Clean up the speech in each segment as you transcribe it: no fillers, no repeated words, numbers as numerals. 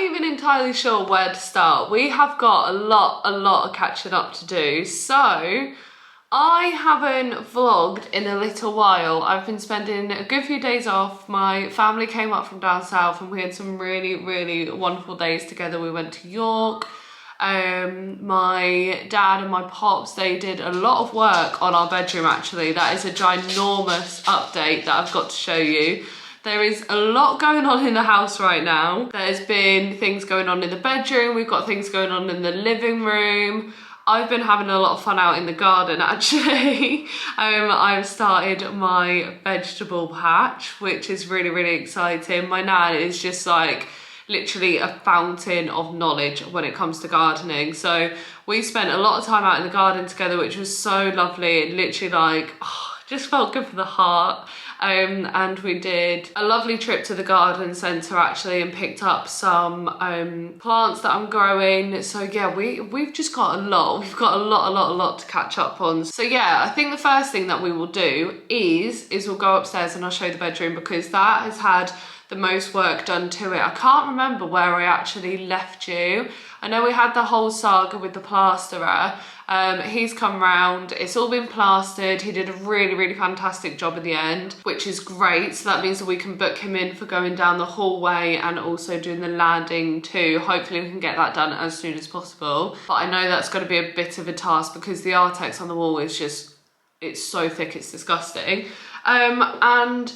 even entirely sure where to start. We have got a lot of catching up to do. So I haven't vlogged in a little while. I've been spending a good few days off. My family came up from down south and we had some really wonderful days together. We went to York. My dad and my pops, they did a lot of work on our bedroom actually. That is a ginormous update that I've got to show you. There is a lot going on in the house right now. There's been things going on in the bedroom. We've got things going on in the living room. I've been having a lot of fun out in the garden actually. I've started my vegetable patch, which is really exciting. My nan is just like literally a fountain of knowledge when it comes to gardening. So we spent a lot of time out in the garden together, which was so lovely and literally like, just felt good for the heart. And we did a lovely trip to the garden centre actually and picked up some plants that I'm growing. So yeah, we've just got a lot. We've got a lot to catch up on. So yeah, I think the first thing that we will do is we'll go upstairs and I'll show you the bedroom because that has had the most work done to it. I can't remember where I actually left you. I know we had the whole saga with the plasterer. He's come round, it's all been plastered. He did a really fantastic job in the end, which is great. So that means that we can book him in for going down the hallway and also doing the landing too. Hopefully we can get that done as soon as possible. But I know that's going to be a bit of a task because the Artex on the wall is just, it's so thick, it's disgusting. And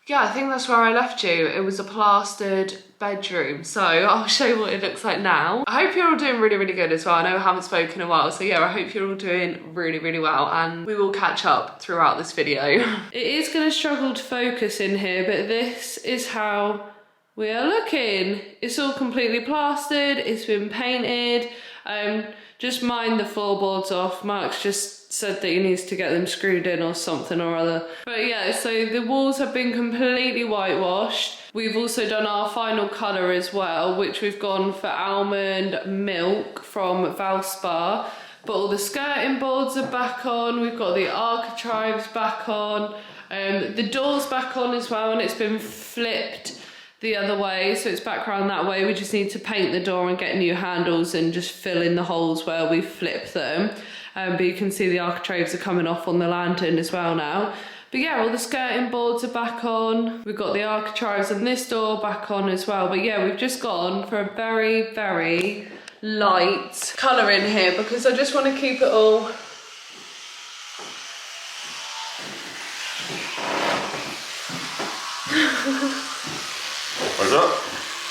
yeah, I think that's where I left you. It was a plastered bedroom. So I'll show you what it looks like now. I hope you're all doing really good as well. I know I haven't spoken in a while. So yeah, I hope you're all doing really well and we will catch up throughout this video. It is going to struggle to focus in here, but this is how we are looking. It's all completely plastered. It's been painted. Just mind the floorboards off. Mark's just said that he needs to get them screwed in or something or other. But yeah, so the walls have been completely whitewashed. We've also done our final colour as well, which we've gone for almond milk from Valspar. But all the skirting boards are back on. We've got the architraves back on. The door's back on as well, and it's been flipped the other way, so it's back around that way. We just need to paint the door and get new handles and just fill in the holes where we flipped them. But you can see the architraves are coming off on the lantern as well now. But yeah, all the skirting boards are back on. We've got the architraves and this door back on as well. But yeah, we've just gone for a very light colour in here because I just want to keep it all What's up?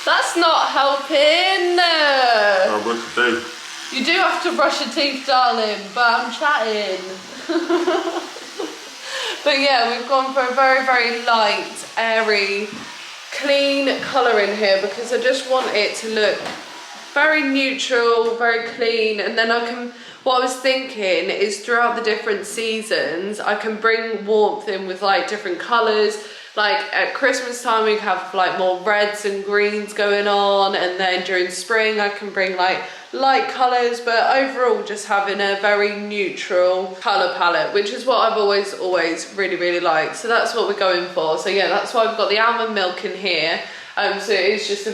That's not helping. I brush your teeth. You do have to brush your teeth, darling, but I'm chatting. But yeah, we've gone for a very light, airy, clean colour in here because I just want it to look very neutral, very clean, and then I can, what I was thinking is throughout the different seasons, I can bring warmth in with like different colours. Like at Christmas time we have like more reds and greens going on, and then during spring I can bring like light colours, but overall just having a very neutral colour palette, which is what I've always really liked. So that's what we're going for. So yeah, that's why I've got the almond milk in here. So it's just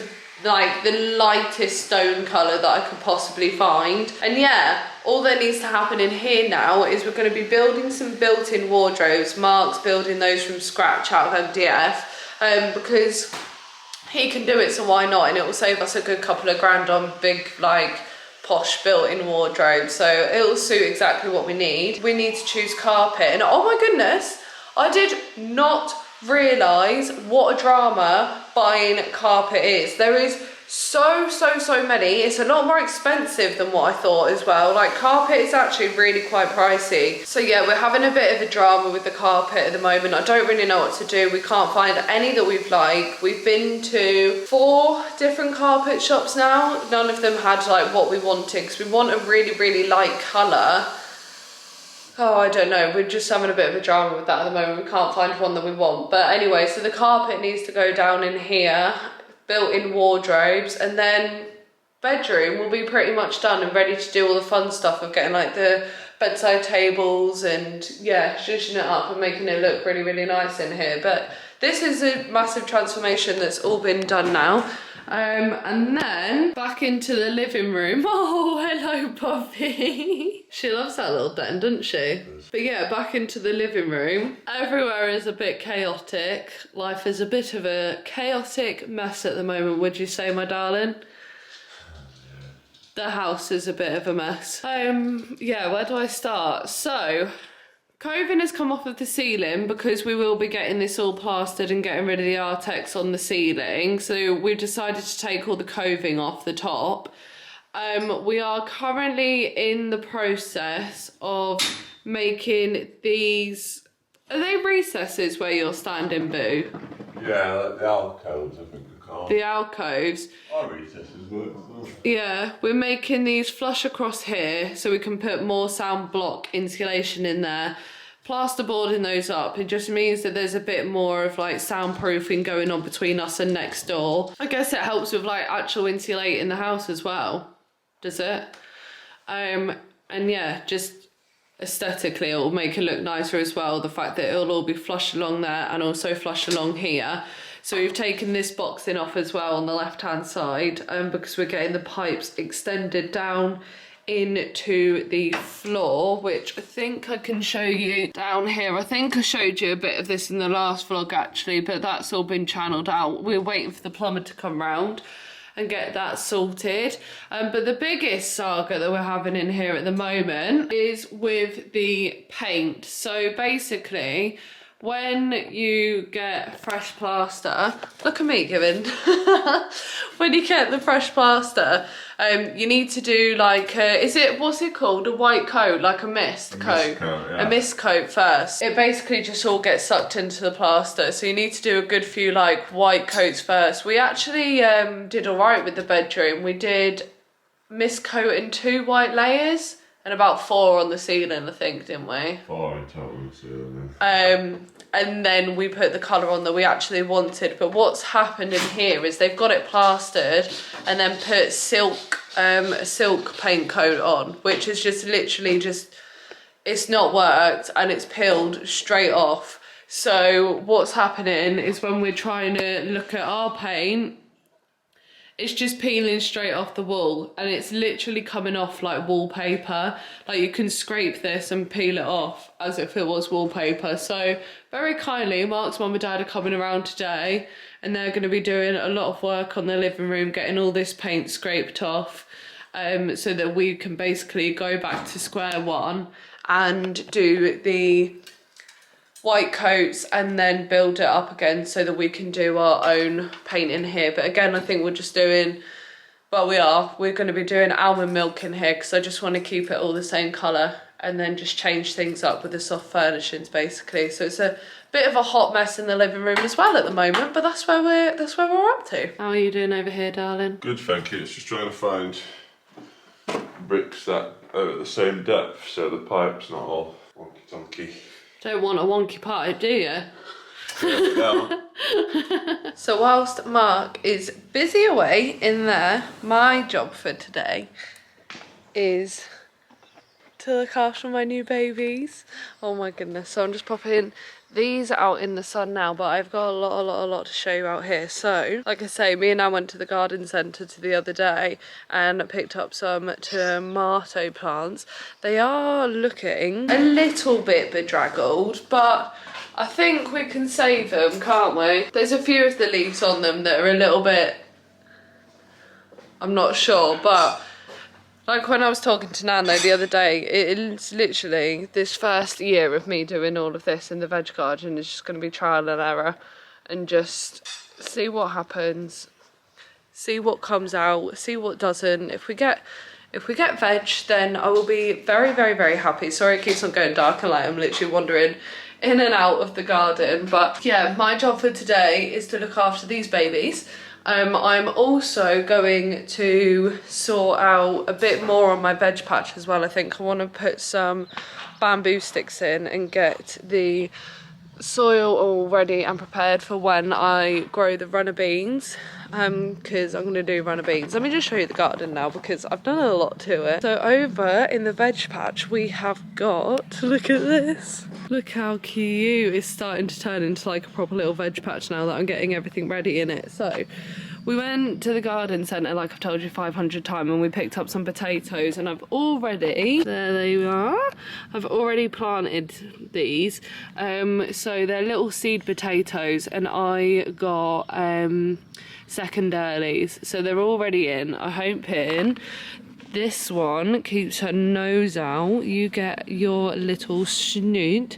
like the lightest stone colour that I could possibly find. And yeah, all that needs to happen in here now is we're going to be building some built-in wardrobes. Mark's building those from scratch out of MDF because he can do it, so why not? And it will save us a good couple of grand on big like posh built-in wardrobe. So it will suit exactly what we need. We need to choose carpet, and oh my goodness, I did not realise what a drama buying carpet is. There is so many. It's a lot more expensive than what I thought as well. Like carpet is actually really quite pricey. So yeah, we're having a bit of a drama with the carpet at the moment. I don't really know what to do. We can't find any that we've liked. We've been to 4 different carpet shops now. None of them had like what we wanted because we want a really light colour. Oh, I don't know. We're just having a bit of a drama with that at the moment. We can't find one that we want. But anyway, so the carpet needs to go down in here, built-in wardrobes, and then bedroom will be pretty much done and ready to do all the fun stuff of getting like the bedside tables and yeah, zhuzhing it up and making it look really nice in here. But this is a massive transformation that's all been done now. And then back into the living room. Oh, hello, Puffy. She loves that little den, doesn't she? But yeah, back into the living room. Everywhere is a bit chaotic. Life is a bit of a chaotic mess at the moment, would you say, my darling? The house is a bit of a mess. Yeah, where do I start? So, coving has come off of the ceiling because we will be getting this all plastered and getting rid of the Artex on the ceiling. So we've decided to take all the coving off the top. We are currently in the process of making these, are they recesses where you're standing, Boo? Yeah, like the alcoves, I think they're called. The alcoves. Our recesses work. Yeah, we're making these flush across here so we can put more sound block insulation in there. Plasterboarding those up, it just means that there's a bit more of like soundproofing going on between us and next door. I guess it helps with like actual insulating the house as well, does it? And yeah, just aesthetically it will make it look nicer as well, the fact that it'll all be flush along there and also flush along here. So we've taken this boxing off as well on the left hand side because we're getting the pipes extended down into the floor, which I think I can show you down here. I think I showed you a bit of this in the last vlog actually, but that's all been channeled out. We're waiting for the plumber to come round and get that sorted. But the biggest saga that we're having in here at the moment is with the paint. So basically, when you get fresh plaster, look at me giving. When you get the fresh plaster, you need to do like what's it called? A white coat, like a mist coat. A mist coat first. It basically just all gets sucked into the plaster. So you need to do a good few like white coats first. We actually did all right with the bedroom. We did mist coat in 2 white layers. And about 4 on the ceiling, I think, didn't we? 4 in total on the ceiling. And then we put the colour on that we actually wanted. But what's happened in here is they've got it plastered and then put a silk paint coat on, which is just literally just, it's not worked and it's peeled straight off. So what's happening is when we're trying to look at our paint, it's just peeling straight off the wall and it's literally coming off like wallpaper. Like you can scrape this and peel it off as if it was wallpaper. So very kindly, Mark's mum and dad are coming around today and they're going to be doing a lot of work on the living room, getting all this paint scraped off so that we can basically go back to square one and do the white coats and then build it up again so that we can do our own paint in here. But again, I think we're just doing, well, we're going to be doing almond milk in here because I just want to keep it all the same colour and then just change things up with the soft furnishings basically. So it's a bit of a hot mess in the living room as well at the moment, but that's where we're up to. How are you doing over here, darling? Good, thank you. It's just trying to find bricks that are at the same depth so the pipe's not all wonky tonky. Don't want a wonky pipe, do you? No. So whilst Mark is busy away in there, my job for today is to look after my new babies. Oh my goodness. So I'm just popping these out in the sun now, but I've got a lot to show you out here. So like I say, me and Anne went to the garden centre the other day and picked up some tomato plants. They are looking a little bit bedraggled, but I think we can save them, can't we? There's a few of the leaves on them that are a little bit, I'm not sure, but like when I was talking to Nano the other day, it's literally this first year of me doing all of this in the veg garden is just going to be trial and error and just see what happens, see what comes out, see what doesn't. If we get veg, then I will be very happy. Sorry it keeps on going dark and light, I'm literally wandering in and out of the garden. But yeah, my job for today is to look after these babies. I'm also going to sort out a bit more on my veg patch as well. I think I want to put some bamboo sticks in and get the soil all ready and prepared for when I grow the runner beans, because I'm going to do runner beans. Let me just show you the garden now because I've done a lot to it. So over in the veg patch we have got, look at this. Look how cute. It's starting to turn into like a proper little veg patch now that I'm getting everything ready in it. So We went to the garden centre, like I've told you 500 times, and we picked up some potatoes, and I've already, there they are, I've already planted these. So they're little seed potatoes, and I got second earlies, so they're already in. I'm hoping this one keeps her nose out. You get your little snoot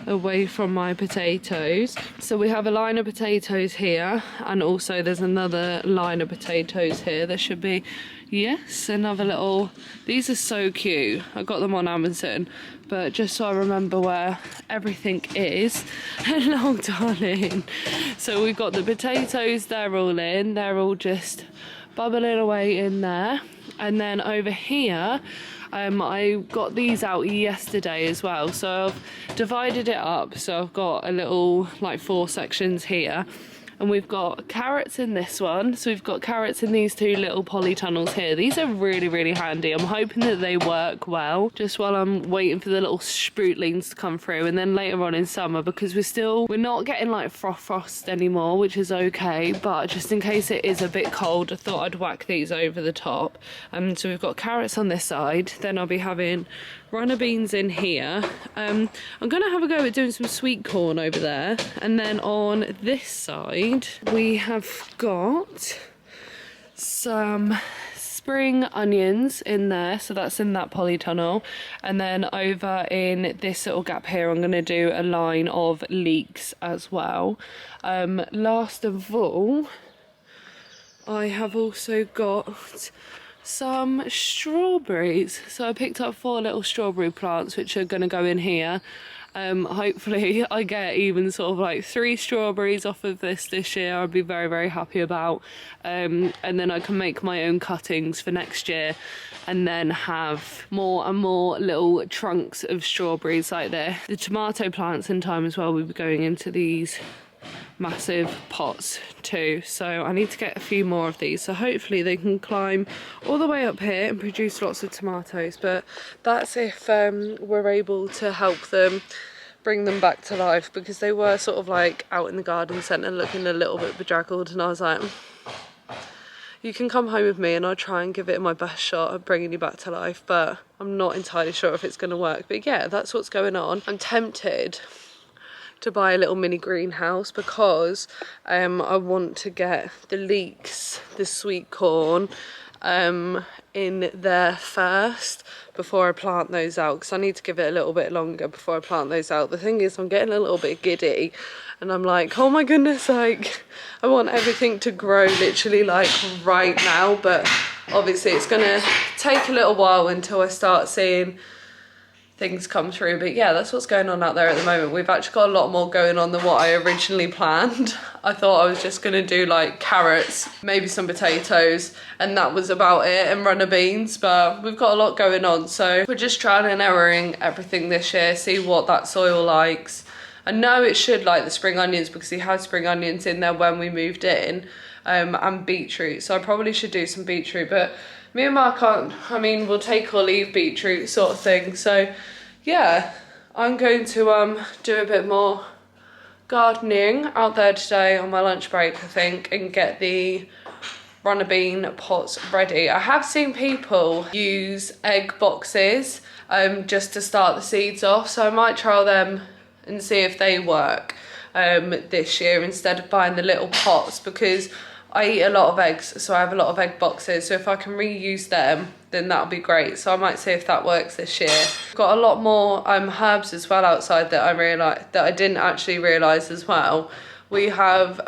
away from my potatoes. So we have a line of potatoes here, and also there's another line of potatoes here. There should be, yes, another little, these are so cute. I got them on Amazon, but just so I remember where everything is, hello darling. So we've got the potatoes, they're all in, they're all just bubbling away in there. And then over here, I got these out yesterday as well, so I've divided it up. So I've got a little, like 4 sections here, and we've got carrots in this one. So we've got carrots in these 2 little polytunnels here. These are really, really handy. I'm hoping that they work well, just while I'm waiting for the little sproutlings to come through. And then later on in summer, because we're not getting like frost anymore, which is okay, but just in case it is a bit cold, I thought I'd whack these over the top. So we've got carrots on this side, then I'll be having runner beans in here. I'm gonna have a go at doing some sweet corn over there, and then on this side we have got some spring onions in there, so that's in that polytunnel. And then over in this little gap here, I'm gonna do a line of leeks as well. Last of all, I have also got some strawberries. So I picked up 4 little strawberry plants, which are going to go in here. Hopefully I get even sort of like 3 strawberries off of this year. I'll be very, very happy about. And then I can make my own cuttings for next year, and then have more and more little trunks of strawberries like there. The tomato plants in time as well will be going into these massive pots too, so I need to get a few more of these, so hopefully they can climb all the way up here and produce lots of tomatoes. But that's if we're able to help them bring them back to life, because they were sort of like out in the garden centre looking a little bit bedraggled, and I was like, you can come home with me and I'll try and give it my best shot at bringing you back to life, but I'm not entirely sure if it's going to work. But yeah, that's what's going on. I'm tempted to buy a little mini greenhouse, because I want to get the leeks, the sweet corn, in there first before I plant those out, because I need to give it a little bit longer before I plant those out. The thing is, I'm getting a little bit giddy, and I'm like, oh my goodness, like I want everything to grow literally like right now, but obviously it's gonna take a little while until I start seeing things come through. But yeah, that's what's going on out there at the moment. We've actually got a lot more going on than what I originally planned. I thought I was just gonna do like carrots, maybe some potatoes, and that was about it, and runner beans, but we've got a lot going on, so we're just trial and erroring everything this year, see what that soil likes. I know it should like the spring onions, because he had spring onions in there when we moved in, and beetroot, so I probably should do some beetroot, but me and Mark aren't, I mean, we'll take or leave beetroot sort of thing. So yeah, I'm going to do a bit more gardening out there today on my lunch break, I think, and get the runner bean pots ready. I have seen people use egg boxes just to start the seeds off, so I might trial them and see if they work this year, instead of buying the little pots, because I eat a lot of eggs, so I have a lot of egg boxes, so if I can reuse them, then that'll be great. So I might see if that works this year. Got a lot more herbs as well outside that I didn't actually realise as well. We have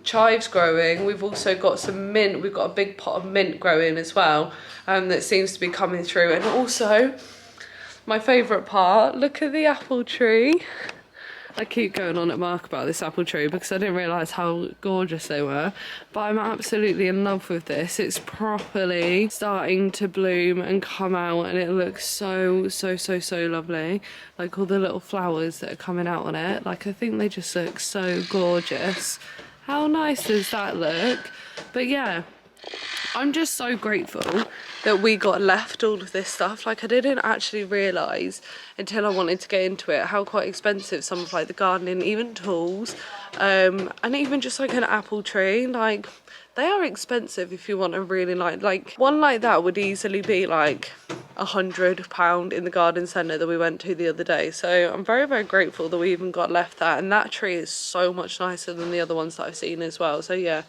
chives growing. We've also got some mint. We've got a big pot of mint growing as well, that seems to be coming through. And also, my favourite part, look at the apple tree. I keep going on at Mark about this apple tree because I didn't realise how gorgeous they were, but I'm absolutely in love with this. It's properly starting to bloom and come out, and it looks so lovely. Like all the little flowers that are coming out on it, like I think they just look so gorgeous. How nice does that look? But yeah, I'm just so grateful that we got left all of this stuff. Like I didn't actually realise until I wanted to get into it how quite expensive some of like the gardening, even tools, and even just like an apple tree, like They are expensive if you want a really like one like that would easily be like £100 in the garden centre that we went to the other day. So I'm very, very grateful that we even got left that, and that tree is so much nicer than the other ones that I've seen as well. So yeah,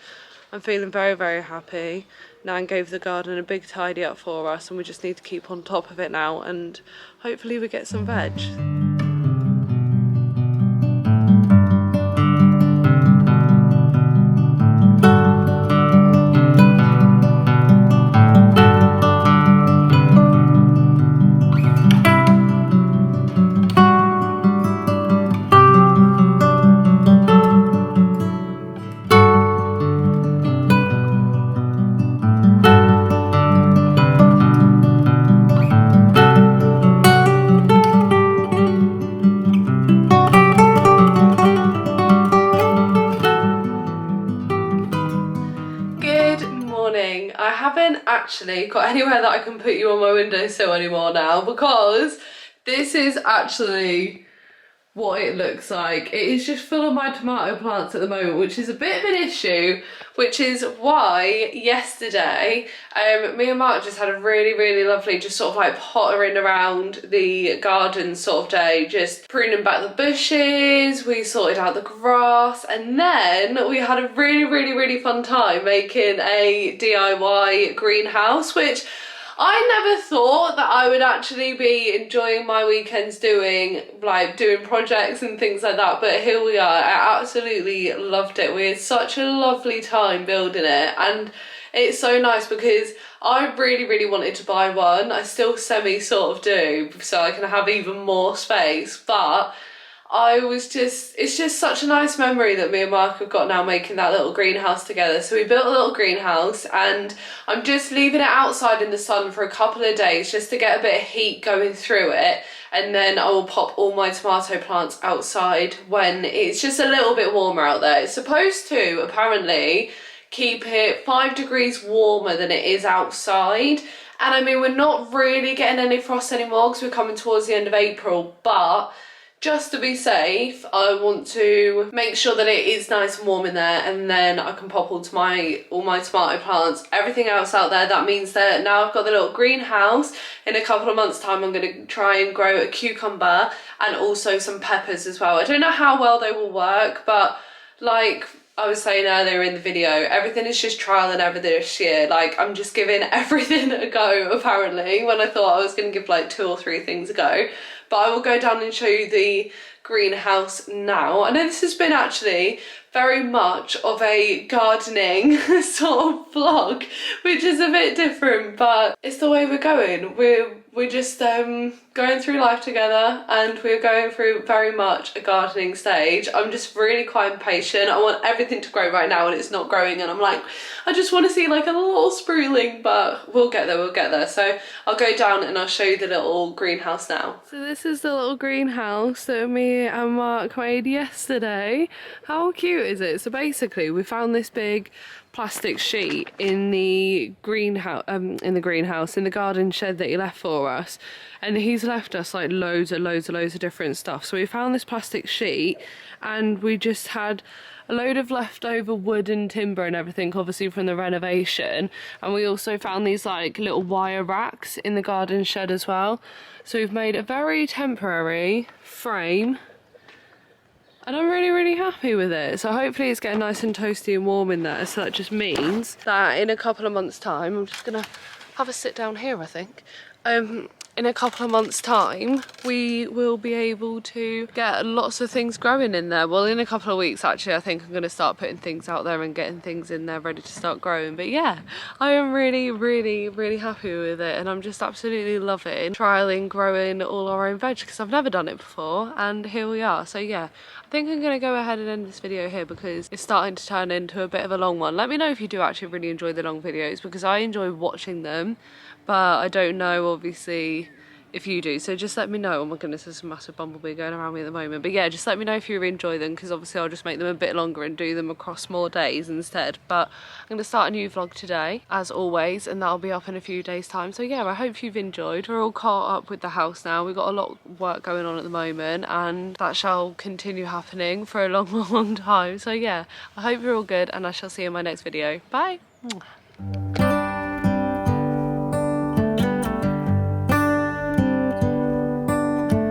I'm feeling very, very happy. Nan gave the garden a big tidy up for us, and we just need to keep on top of it now, and hopefully we get some veg. I haven't actually got anywhere that I can put you on my windowsill anymore now, because this is actually what it looks like. It is just full of my tomato plants at the moment, which is a bit of an issue, which is why yesterday me and Mark just had a really, really lovely just sort of like pottering around the garden sort of day, just pruning back the bushes, we sorted out the grass, and then we had a really, really, really fun time making a DIY greenhouse, which I never thought that I would actually be enjoying my weekends doing projects and things like that, but here we are. I absolutely loved it. We had such a lovely time building it, and it's so nice because I really, really wanted to buy one. I still sort of do, so I can have even more space, but it's just such a nice memory that me and Mark have got now making that little greenhouse together. So we built a little greenhouse, and I'm just leaving it outside in the sun for a couple of days just to get a bit of heat going through it, and then I will pop all my tomato plants outside when it's just a little bit warmer out there. It's supposed to apparently keep it 5 degrees warmer than it is outside. And I mean, we're not really getting any frost anymore because we're coming towards the end of April, but just to be safe, I want to make sure that it is nice and warm in there, and then I can pop all my tomato plants, everything else out there. That means that now I've got the little greenhouse. In a couple of months' time, I'm going to try and grow a cucumber and also some peppers as well. I don't know how well they will work, but like I was saying earlier in the video, everything is just trial and error this year. Like, I'm just giving everything a go, apparently, when I thought I was going to give like 2 or 3 things a go. But I will go down and show you the greenhouse now. I know this has been actually very much of a gardening sort of vlog, which is a bit different, but it's the way we're going. We're just going through life together, and we're going through very much a gardening stage. I'm just really quite impatient. I want everything to grow right now, and it's not growing, and I'm like, I just want to see like a little spruiling, but we'll get there, we'll get there. So I'll go down and I'll show you the little greenhouse now. So this is the little greenhouse that me and Mark made yesterday. How cute is it? So basically we found this big plastic sheet in the greenhouse, in the garden shed that he left for us, and he's left us like loads of different stuff. So we found this plastic sheet, and we just had a load of leftover wood and timber and everything, obviously from the renovation, and we also found these like little wire racks in the garden shed as well. So we've made a very temporary frame, and I'm really, really happy with it. So hopefully it's getting nice and toasty and warm in there. So that just means that in a couple of months' time, I'm just gonna have a sit down here, I think. In a couple of months' time, we will be able to get lots of things growing in there. Well, in a couple of weeks, actually, I think I'm going to start putting things out there and getting things in there ready to start growing. But yeah, I am really, really, really happy with it, and I'm just absolutely loving trialling growing all our own veg, because I've never done it before, and here we are. So yeah, I think I'm going to go ahead and end this video here because it's starting to turn into a bit of a long one. Let me know if you do actually really enjoy the long videos, because I enjoy watching them. But I don't know, obviously, if you do. So just let me know. Oh my goodness, there's a massive bumblebee going around me at the moment. But yeah, just let me know if you enjoy them, because obviously I'll just make them a bit longer and do them across more days instead. But I'm going to start a new vlog today, as always, and that'll be up in a few days' time. So yeah, I hope you've enjoyed. We're all caught up with the house now. We've got a lot of work going on at the moment, and that shall continue happening for a long time. So yeah, I hope you're all good, and I shall see you in my next video. Bye.